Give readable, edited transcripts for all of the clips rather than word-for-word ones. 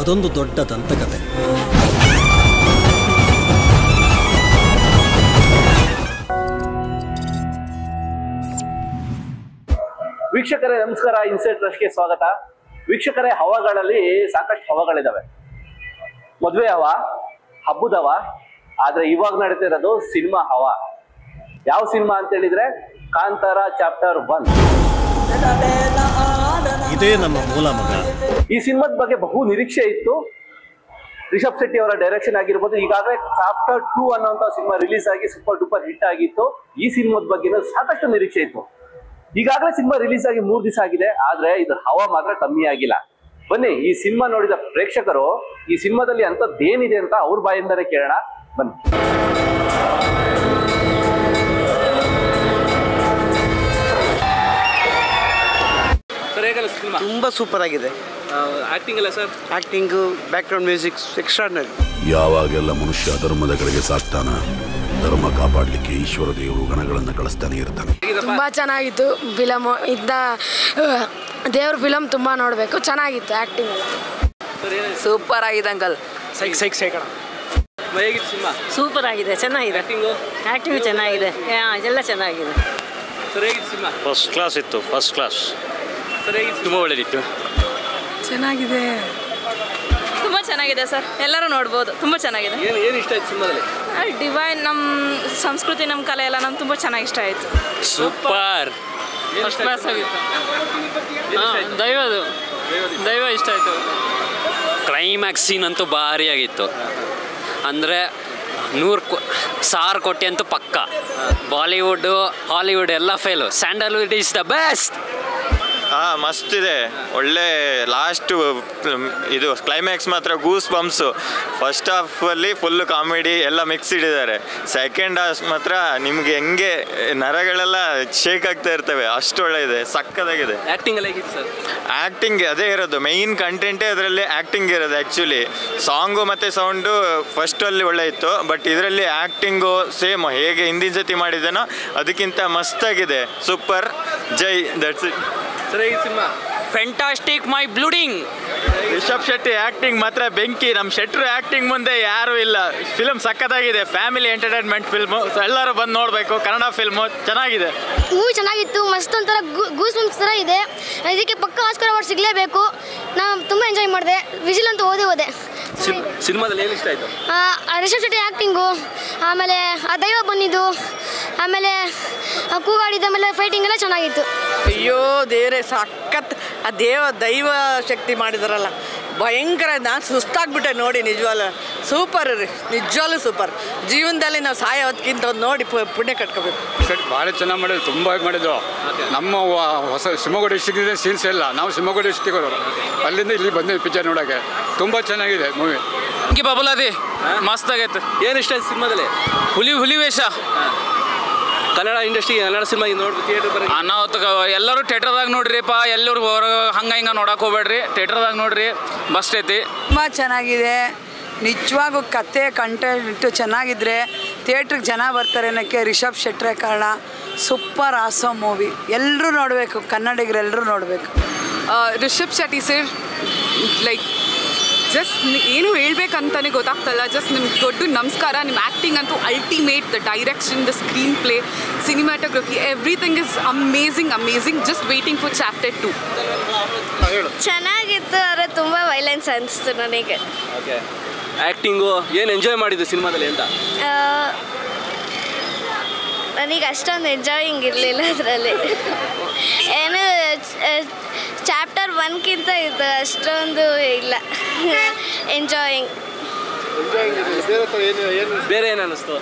ಅದೊಂದು ದೊಡ್ಡ ದಂತಕತೆ. ವೀಕ್ಷಕರೇ ನಮಸ್ಕಾರ, ಇನ್ಸೈಟ್ ರಶ್ಗೆ ಸ್ವಾಗತ. ವೀಕ್ಷಕರೇ, ಹವಾಗಳಲ್ಲಿ ಸಾಕಷ್ಟು ಹವಾಗಳಿದಾವೆ. ಮದುವೆ ಹವಾ, ಹಬ್ಬದ ಹವಾ, ಆದ್ರೆ ಇವಾಗ ನಡೀತಿರೋದು ಸಿನಿಮಾ ಹವಾ. ಯಾವ ಸಿನಿಮಾ ಅಂತ ಹೇಳಿದ್ರೆ ಕಾಂತಾರ ಚಾಪ್ಟರ್ 1. ಇದೇ ನಮ್ಮ ಮೂಲ ಮಗ. ಈ ಸಿನಿಮಾದ ಬಗ್ಗೆ ಬಹು ನಿರೀಕ್ಷೆ ಇತ್ತು. ರಿಷಬ್ ಶೆಟ್ಟಿ ಅವರ ಡೈರೆಕ್ಷನ್ ಆಗಿರ್ಬೋದು. ಈಗಾಗಲೇ ಚಾಪ್ಟರ್ 2 ಅನ್ನೋಂಥ ಸಿನಿಮಾ ರಿಲೀಸ್ ಆಗಿ ಸೂಪರ್ ಡೂಪರ್ ಹಿಟ್ ಆಗಿತ್ತು. ಈ ಸಿನಿಮಾದ ಬಗ್ಗೆ ಸಾಕಷ್ಟು ನಿರೀಕ್ಷೆ ಇತ್ತು. ಈಗಾಗಲೇ ಸಿನಿಮಾ ರಿಲೀಸ್ ಆಗಿ 3 ದಿವಸ ಆಗಿದೆ, ಆದ್ರೆ ಇದ್ರ ಹವಾ ಮಾತ್ರ ಕಮ್ಮಿ ಆಗಿಲ್ಲ. ಬನ್ನಿ, ಈ ಸಿನಿಮಾ ನೋಡಿದ ಪ್ರೇಕ್ಷಕರು ಈ ಸಿನಿಮಾದಲ್ಲಿ ಅಂತದ್ದೇನಿದೆ ಅಂತ ಅವ್ರ ಬಾಯಿಂದಲೇ ಕೇಳೋಣ. ಬನ್ನಿ. ಸರ್, ಹೇಗಲ್ಲ ಸಿನಿಮಾ? ತುಂಬಾ ಸೂಪರ್ ಆಗಿದೆ. ಆಕ್ಟಿಂಗ್ ಎಲ್ಲ sir? Acting, background music extraordinary. ಯಾವಾಗೆಲ್ಲ ಮನುಷ್ಯ ಧರ್ಮದ ಕಡೆಗೆ ಸಾಕ್ತಾನ, ಧರ್ಮ ಕಾಪಾಡಲಿಕ್ಕೆ ಈಶ್ವರ ದೇವರು ಗಣಗಳನ್ನು ಕಳಿಸ್ತಾನೆ ಇರ್ತಾನೆ. ತುಂಬಾ ಚೆನ್ನಾಗಿತ್ತು ಫಿಲಮ್. ದೇವ್ರ ಫಿಲಮ್ ತುಂಬಾ ನೋಡಬೇಕು, ಚೆನ್ನಾಗಿತ್ತು. ಆಕ್ಟಿಂಗ್ ಎಲ್ಲ ಸೂಪರ್ ಆಗಿದೆ ಅಂಕಲ್. ಹೇಗಿತ್ತು ಸಿನಿಮಾ? ಸೂಪರ್ ಆಗಿದೆ, ಚೆನ್ನಾಗಿದೆ. ಆಕ್ಟಿಂಗ್ ಚೆನ್ನಾಗಿದೆ, ಎಲ್ಲ ಚೆನ್ನಾಗಿದೆ. ಸರ್, ಹೇಗಿತ್ತು ಸಿನಿಮಾ? ಫಸ್ಟ್ ಕ್ಲಾಸ್ ಇತ್ತು, ಫಸ್ಟ್ ಕ್ಲಾಸ್. ಸರ್, ಹೇಗಿತ್ತು? ತುಂಬ ಒಳ್ಳೆದಿತ್ತು, ಚೆನ್ನಾಗಿದೆ. ತುಂಬ ಚೆನ್ನಾಗಿದೆ ಸರ್, ಎಲ್ಲರೂ ನೋಡ್ಬೋದು. ತುಂಬ ಚೆನ್ನಾಗಿದೆ. ಏನು ಇಷ್ಟ ಆಯ್ತು ಸಿನಿಮಾದಲ್ಲಿ? ಡಿವೈನ್, ನಮ್ಮ ಸಂಸ್ಕೃತಿ, ನಮ್ಮ ಕಲೆ ಎಲ್ಲ ನಮ್ಗೆ ತುಂಬ ಚೆನ್ನಾಗಿ ಇಷ್ಟ ಆಯಿತು. ಸೂಪರ್, ಫಸ್ಟ್ ಕ್ಲಾಸ್ ಆಗಿತ್ತು. ದೈವ ಇಷ್ಟ ಆಯಿತು. ಕ್ಲೈಮ್ಯಾಕ್ಸ್ ಸೀನ್ ಅಂತೂ ಭಾರಿ ಆಗಿತ್ತು. ಅಂದರೆ 100 ಕೋಟಿ ಅಂತೂ ಪಕ್ಕ. ಬಾಲಿವುಡ್ಡು, ಹಾಲಿವುಡ್ ಎಲ್ಲ fail. Sandalwood is the best. ಮಸ್ತ್ ಇದೆ, ಒಳ್ಳೆ ಲಾಸ್ಟ್ ಇದು ಕ್ಲೈಮ್ಯಾಕ್ಸ್ ಮಾತ್ರ ಗೂಸ್ ಬಂಪ್ಸು. ಫಸ್ಟ್ ಹಾಫಲ್ಲಿ ಫುಲ್ಲು ಕಾಮಿಡಿ ಎಲ್ಲ ಮಿಕ್ಸ್ ಇಟ್ಟಿದ್ದಾರೆ. ಸೆಕೆಂಡ್ ಹಾಫ್ ಮಾತ್ರ ನಿಮಗೆ ಹೆಂಗೆ ನರಗಳೆಲ್ಲ ಶೇಕ್ ಆಗ್ತಾ ಇರ್ತವೆ, ಅಷ್ಟು ಒಳ್ಳೆ ಇದೆ, ಸಕ್ಕದಾಗಿದೆ. ಆಕ್ಟಿಂಗ್ ಎಲ್ಲ ಹೇಗಿತ್ತು ಸರ್? ಆ್ಯಕ್ಟಿಂಗ್ ಅದೇ ಇರೋದು, ಮೈನ್ ಕಂಟೆಂಟೇ ಅದರಲ್ಲಿ ಆ್ಯಕ್ಟಿಂಗ್ ಇರೋದು. ಆ್ಯಕ್ಚುಲಿ ಸಾಂಗು ಮತ್ತು ಸೌಂಡು ಫಸ್ಟಲ್ಲಿ ಒಳ್ಳೆ ಇತ್ತು, ಬಟ್ ಇದರಲ್ಲಿ ಆ್ಯಕ್ಟಿಂಗು ಸೇಮ್ ಹೇಗೆ ಹಿಂದಿನ ಸತಿ ಮಾಡಿದ್ದೇನೋ ಅದಕ್ಕಿಂತ ಮಸ್ತಾಗಿದೆ. ಸೂಪರ್, ಜೈ, ದಟ್ಸ್ ಇಟ್. ಸರ್, ಈ ಸಿನಿಮಾ ಫ್ಯಾಂಟಾಸ್ಟಿಕ್, ಮೈ ಬ್ಲೂಡಿಂಗ್. ರಿಷಬ್ ಶೆಟ್ಟಿ ಆ್ಯಕ್ಟಿಂಗ್ ಮಾತ್ರ ಬೆಂಕಿ. ನಮ್ಮ ಶೆಟ್ರು ಆ್ಯಕ್ಟಿಂಗ್ ಮುಂದೆ ಯಾರೂ ಇಲ್ಲ. ಫಿಲ್ಮ್ ಸಕ್ಕತ್ತಾಗಿದೆ, ಫ್ಯಾಮಿಲಿ ಎಂಟರ್ಟೈನ್ಮೆಂಟ್ ಫಿಲ್ಮು, ಎಲ್ಲರೂ ಬಂದು ನೋಡಬೇಕು. ಕನ್ನಡ ಫಿಲ್ಮು ಚೆನ್ನಾಗಿದೆ. ಮೂವಿ ಚೆನ್ನಾಗಿತ್ತು, ಮಸ್ತ್ ಒಂಥರ ಗೂಸ್ ಬಂಪ್ಸ್ ಥರ ಇದೆ. ಇದಕ್ಕೆ ಪಕ್ಕ ಆಸ್ಕರ್ ಅವಾರ್ಡ್ ಸಿಗಲೇಬೇಕು. ನಾನು ತುಂಬ ಎಂಜಾಯ್ ಮಾಡಿದೆ. ವಿಸಿಲ್ ಅಂತೂ ಹೋದೆ. ಸಿನಿಮಾದಲ್ಲಿ ಏನು ಇಷ್ಟ ಆಯಿತು? ರಿಷಬ್ ಶೆಟ್ಟಿ ಆ್ಯಕ್ಟಿಂಗು, ಆಮೇಲೆ ಆ ದೈವ ಬಂದಿದ್ದು, ಆಮೇಲೆ ಕೂಗಾಡಿದ್ದು, ಆಮೇಲೆ ಫೈಟಿಂಗ್ ಎಲ್ಲ ಚೆನ್ನಾಗಿತ್ತು. ಅಯ್ಯೋ ದೇವ್ರೆ, ಸಖತ್. ಆ ದೈವ ಶಕ್ತಿ ಮಾಡಿದಾರಲ್ಲ, ಭಯಂಕರ. ನಾನು ಸುಸ್ತಾಗ್ಬಿಟ್ಟೆ ನೋಡಿ, ನಿಜವಾಗ್ಲೂ ಸೂಪರ್ ರೀ, ನಿಜವಾಗ್ಲೂ ಸೂಪರ್. ಜೀವನದಲ್ಲಿ ನಾವು ಸಾಯೋ ಹೊತ್ತಿಗಿಂತ ಒಂದು ನೋಡಿ ಪುಣ್ಯ ಕಟ್ಕೋಬೇಕು. ಭಾಳ ಚೆನ್ನಾಗಿ ಮಾಡಿದ್ರು, ತುಂಬ ಮಾಡಿದ್ರು. ನಮ್ಮ ಹೊಸ ಶಿವಮೊಗ್ಗ ಡಿಸ್ಟಿಕ್ಕಿಂದ ಸೀನ್ಸ್ ಇಲ್ಲ, ನಾವು ಶಿವಮೊಗ್ಗ ಡಿಸ್ಟಿಕ್ ಅವರು, ಅಲ್ಲಿಂದ ಇಲ್ಲಿ ಬಂದಿದ್ದು ಪಿಕ್ಚರ್ ನೋಡೋಕ್ಕೆ. ತುಂಬ ಚೆನ್ನಾಗಿದೆ ಮೂವಿ. ಬಬಲಾದಿ ಮಸ್ತ್ ಆಗೈತೆ. ಏನು ಇಷ್ಟ ಆಯ್ತು ಸಿನಿಮಾದಲ್ಲಿ? ಹುಲಿ ವೇಷ. ಕನ್ನಡ ಇಂಡಸ್ಟ್ರಿ, ಕನ್ನಡ ಸಿನಿಮಾ ನೋಡಿ ಥಿಯೇಟರ್ ಬರೀ ನಾವು ಎಲ್ಲರೂ ಥಿಯೇಟರ್ದಾಗ ನೋಡ್ರಿಪ್ಪ. ಎಲ್ಲರೂ ಹೊರಗೆ ಹಂಗೆ ನೋಡಕ್ಕೆ ಹೋಗ್ಬೇಡ್ರಿ, ಥಿಯೇಟರ್ದಾಗ ನೋಡ್ರಿ, ಮಸ್ತ್ ಐತಿ. ತುಂಬ ಚೆನ್ನಾಗಿದೆ ನಿಜವಾಗೂ. ಕತೆ ಕಂಟೆಂಟ್ ಚೆನ್ನಾಗಿದ್ರೆ ಥಿಯೇಟ್ರಿಗೆ ಜನ ಬರ್ತಾರೆ ಅನ್ನೋಕ್ಕೆ ರಿಷಬ್ ಶೆಟ್ಟರೇ ಕಾರಣ. ಸೂಪರ್ ಆಸಮ್ ಮೂವಿ, ಎಲ್ಲರೂ ನೋಡಬೇಕು, ಕನ್ನಡಿಗರೆಲ್ಲರೂ ನೋಡಬೇಕು. Rishab Shetty sir, like just ಏನು ಹೇಳ್ಬೇಕಂತಾನೆ ಗೊತ್ತಾಗ್ತಲ್ಲ. ಜಸ್ಟ್ ನಿಮ್ಗೆ ದೊಡ್ಡ ನಮಸ್ಕಾರ. ನಿಮ್ಮ ಆ್ಯಕ್ಟಿಂಗ್ ಅಂತೂ ultimate. The direction, the screen play, cinematography, everything is amazing. Just waiting for chapter 2. ಚೆನ್ನಾಗಿತ್ತು, ಆದರೆ ತುಂಬ ವೈಲೆನ್ಸ್ ಅನಿಸ್ತು ನನಗೆ. ಓಕೆ, ಆ್ಯಕ್ಟಿಂಗು ಏನು ಎಂಜಾಯ್ ಮಾಡಿದ್ದು ಸಿನಿಮಾದಲ್ಲಿ ಅಂತ? ನನಗೆ ಅಷ್ಟೊಂದು ಎಂಜಾಯಿಂಗ್ ಇರಲಿಲ್ಲ ಅದರಲ್ಲಿ. ಏನು ಚಾಪ್ಟರ್ 1ಕ್ಕಿಂತ ಇದು ಅಷ್ಟೊಂದು ಇಲ್ಲ ಎಂಜಾಯಿಂಗ್. ಬೇರೆ ಏನು ಅನ್ನಿಸ್ತು?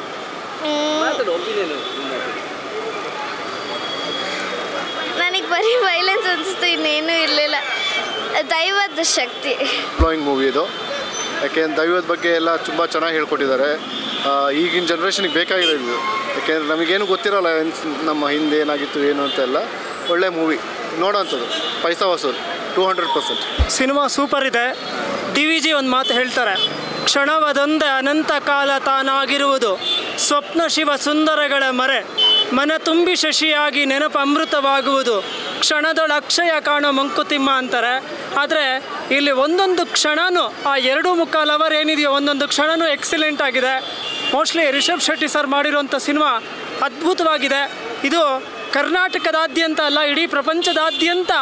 ನನಗೆ ಬರೀ ವೈಲೆನ್ಸ್ ಅನಿಸ್ತು, ಇನ್ನೇನು ಇರಲಿಲ್ಲ. ದೈವದ ಶಕ್ತಿ. ಫ್ಲೋಯಿಂಗ್ ಮೂವಿ ಇದು, ಯಾಕೆಂದ್ರೆ ದೈವದ ಬಗ್ಗೆ ಎಲ್ಲ ತುಂಬ ಚೆನ್ನಾಗಿ ಹೇಳ್ಕೊಟ್ಟಿದ್ದಾರೆ. ಈಗಿನ ಜನ್ರೇಷನಿಗೆ ಬೇಕಾಗಿರೋದು, ಯಾಕೆಂದರೆ ನಮಗೇನು ಗೊತ್ತಿರೋಲ್ಲ ನಮ್ಮ ಹಿಂದೆ ಏನಾಗಿತ್ತು ಏನು ಅಂತೆಲ್ಲ. ಒಳ್ಳೆ ಮೂವಿ ನೋಡೋಂಥದ್ದು, ಪೈಸಾ ವಸೂಲ್ 200%. ಸಿನಿಮಾ ಸೂಪರ್ ಇದೆ. DVG ಒಂದು ಮಾತು ಹೇಳ್ತಾರೆ, ಕ್ಷಣವದೊಂದೇ ಅನಂತ ಕಾಲ ತಾನಾಗಿರುವುದು, ಸ್ವಪ್ನ ಶಿವ ಸುಂದರಗಳ ಮರೆ, ಮನ ತುಂಬಿ ಶಶಿಯಾಗಿ ನೆನಪು ಅಮೃತವಾಗುವುದು, ಕ್ಷಣದೊಳ ಅಕ್ಷಯ ಕಾಣೋ ಮಂಕುತಿಮ್ಮ ಅಂತಾರೆ. ಆದರೆ ಇಲ್ಲಿ ಒಂದೊಂದು ಕ್ಷಣನೂ ಆ 2.25 ಅವರ್ ಏನಿದೆಯೋ ಒಂದೊಂದು ಕ್ಷಣನೂ ಎಕ್ಸಲೆಂಟ್ ಆಗಿದೆ. ಮೋಸ್ಟ್ಲಿ ರಿಷಬ್ ಶೆಟ್ಟಿ ಸರ್ ಮಾಡಿರೋಂಥ ಸಿನಿಮಾ ಅದ್ಭುತವಾಗಿದೆ. ಇದು ಕರ್ನಾಟಕದಾದ್ಯಂತ ಅಲ್ಲ, ಇಡೀ ಪ್ರಪಂಚದಾದ್ಯಂತ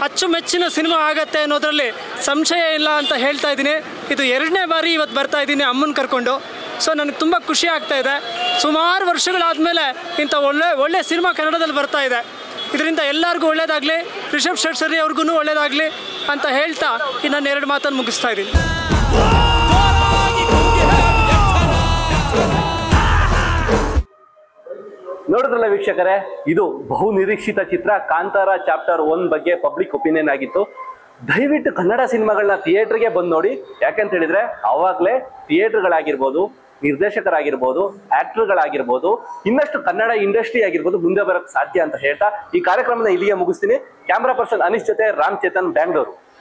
ಅಚ್ಚುಮೆಚ್ಚಿನ ಸಿನಿಮಾ ಆಗತ್ತೆ ಅನ್ನೋದರಲ್ಲಿ ಸಂಶಯ ಇಲ್ಲ ಅಂತ ಹೇಳ್ತಾ ಇದ್ದೀನಿ. ಇದು 2ನೇ ಬಾರಿ ಇವತ್ತು ಬರ್ತಾ ಇದ್ದೀನಿ ಅಮ್ಮನ ಕರ್ಕೊಂಡು. ಸೊ ನನಗೆ ತುಂಬ ಖುಷಿ ಆಗ್ತಾ ಇದೆ. ಸುಮಾರು ವರ್ಷಗಳಾದಮೇಲೆ ಇಂಥ ಒಳ್ಳೆ ಸಿನಿಮಾ ಕನ್ನಡದಲ್ಲಿ ಬರ್ತಾ ಇದೆ. ಇದರಿಂದ ಎಲ್ಲರಿಗೂ ಒಳ್ಳೇದಾಗಲಿ, ರಿಷಬ್ ಶೆಟ್ಟಿ ಸರ್ ಅವ್ರಿಗೂ ಒಳ್ಳೇದಾಗಲಿ ಅಂತ ಹೇಳ್ತಾ ನಾನು 2 ಮಾತನ್ನು ಮುಗಿಸ್ತಾ ಇದ್ದೀನಿ. ನೋಡಿದ್ರಲ್ಲ ವೀಕ್ಷಕರೇ, ಇದು ಬಹು ನಿರೀಕ್ಷಿತ ಚಿತ್ರ ಕಾಂತಾರ ಚಾಪ್ಟರ್ 1 ಬಗ್ಗೆ ಪಬ್ಲಿಕ್ ಒಪಿನಿಯನ್ ಆಗಿತ್ತು. ದಯವಿಟ್ಟು ಕನ್ನಡ ಸಿನಿಮಾಗಳನ್ನ ಥಿಯೇಟರ್ಗೆ ಬಂದು ನೋಡಿ. ಯಾಕಂತ ಹೇಳಿದ್ರೆ ಅವಾಗಲೇ ಥಿಯೇಟರ್ಗಳಾಗಿರ್ಬೋದು, ನಿರ್ದೇಶಕರಾಗಿರ್ಬೋದು, ಆಕ್ಟರ್ಗಳಾಗಿರ್ಬೋದು, ಇನ್ನಷ್ಟು ಕನ್ನಡ ಇಂಡಸ್ಟ್ರಿ ಆಗಿರ್ಬೋದು ಮುಂದೆ ಬರೋಕ್ಕೆ ಸಾಧ್ಯ ಅಂತ ಹೇಳ್ತಾ ಈ ಕಾರ್ಯಕ್ರಮನ ಇಲ್ಲಿಗೆ ಮುಗಿಸ್ತೀನಿ. ಕ್ಯಾಮ್ರಾ ಪರ್ಸನ್ ಅನೀಶ್ ಜೊತೆ ರಾಮ್ ಚೇತನ್, ಬ್ಯಾಂಗ್ಳೂರು.